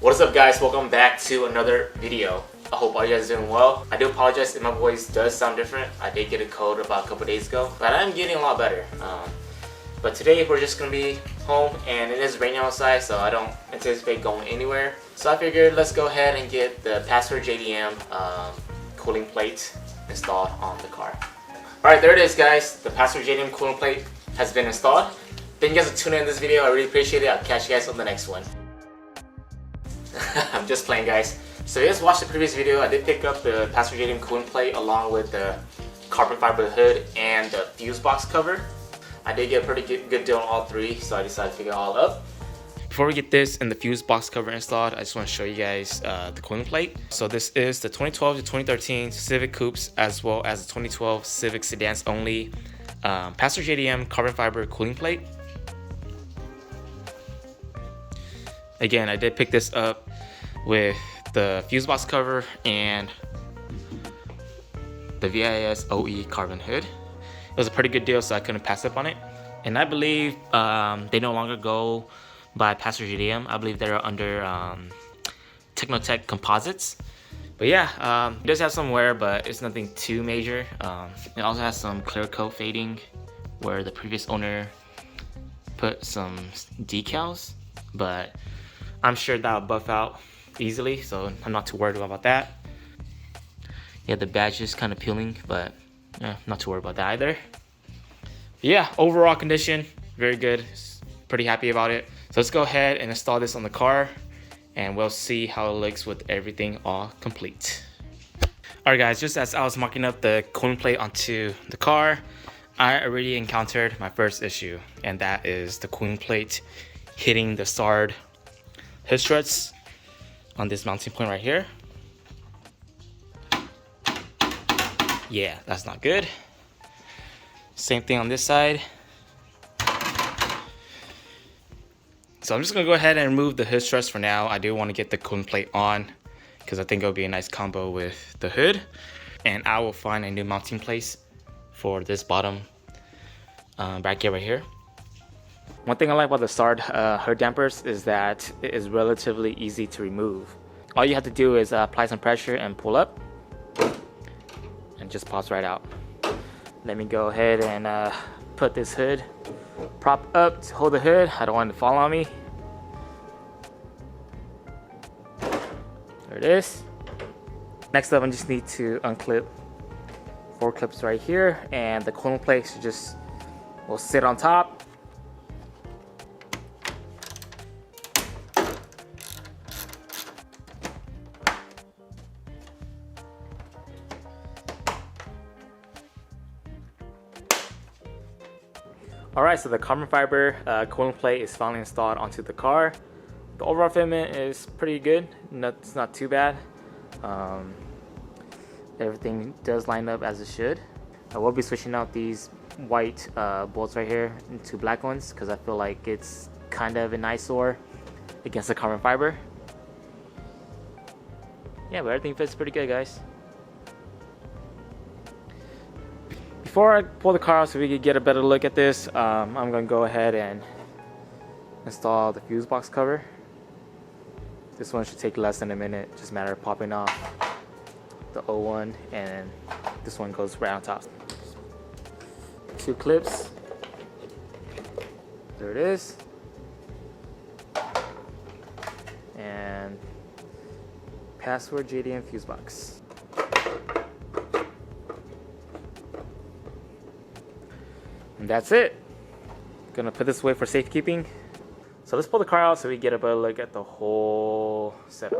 What is up, guys? Welcome back to another video. I hope all you guys are doing well. I do apologize if my voice does sound different. I did get a cold about a couple days ago, but I'm getting a lot better. But today we're just gonna be home, and it is raining outside, so I don't anticipate going anywhere. So I figured let's go ahead and get the Password JDM cooling plate installed on the car. Alright, there it is, guys. The Password JDM cooling plate has been installed. Thank you guys for tuning in this video. I really appreciate it. I'll catch you guys on the next one. I'm just playing, guys. So if you guys watched the previous video, I did pick up the Password JDM cooling plate along with the carbon fiber hood and the fuse box cover. I did get a pretty good deal on all three, so I decided to pick it all up. Before we get this and the fuse box cover installed, I just want to show you guys the cooling plate. So this is the 2012 to 2013 Civic Coupes as well as the 2012 Civic Sedans only Password JDM carbon fiber cooling plate. Again, I did pick this up with the fuse box cover and the VIS OE carbon hood. It was a pretty good deal, so I couldn't pass up on it. And I believe they no longer go by Password JDM. I believe they're under Teknotik composites. But yeah, it does have some wear, but it's nothing too major. It also has some clear coat fading where the previous owner put some decals, but I'm sure that'll buff out easily, so I'm not too worried about that. Yeah, the badge is kind of peeling, but not too worried about that either. But yeah, overall condition, very good. Pretty happy about it. So let's go ahead and install this on the car, and we'll see how it looks with everything all complete. Alright guys, just as I was marking up the cooling plate onto the car, I already encountered my first issue, and that is the cooling plate hitting the starred hood struts on this mounting point right here. Yeah, that's not good. Same thing on this side. So I'm just gonna go ahead and remove the hood struts for now. I do want to get the cooling plate on because I think it'll be a nice combo with the hood. And I will find a new mounting place for this bottom bracket right here. One thing I like about the starred hood dampers is that it is relatively easy to remove. All you have to do is apply some pressure and pull up, and just pops right out. Let me go ahead and put this hood prop up to hold the hood. I don't want it to fall on me. There it is. Next up, I just need to unclip 4 clips right here, and the cooling plate will sit on top. Alright, so the carbon fiber cooling plate is finally installed onto the car. The overall fitment is pretty good. It's not too bad. Everything does line up as it should. I will be switching out these white bolts right here into black ones because I feel like it's kind of an eyesore against the carbon fiber. Yeah, but everything fits pretty good, guys. Before I pull the car out so we can get a better look at this, I'm going to go ahead and install the fuse box cover. This one should take less than a minute, just a matter of popping off the O1, and this one goes right on top. 2 clips. There it is. And Password JDM fuse box. And that's it. Gonna put this away for safekeeping. So let's pull the car out so we get a better look at the whole setup.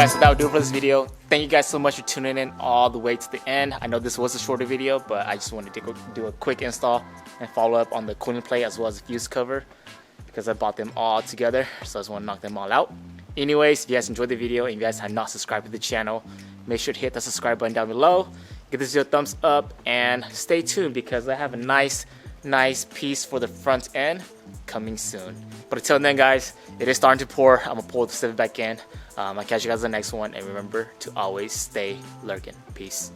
guys, so that would do it for this video. Thank you guys so much for tuning in all the way to the end. I know this was a shorter video, but I just wanted to do a quick install and follow up on the cooling plate as well as the fuse cover, because I bought them all together, so I just want to knock them all out. Anyways, if you guys enjoyed the video and if you guys have not subscribed to the channel, make sure to hit the subscribe button down below. Give this video a thumbs up and stay tuned, because I have a nice piece for the front end coming soon. But until then, guys, it is starting to pour. I'm gonna pull the civet back in. I'll catch you guys in the next one, and remember to always stay lurking. Peace.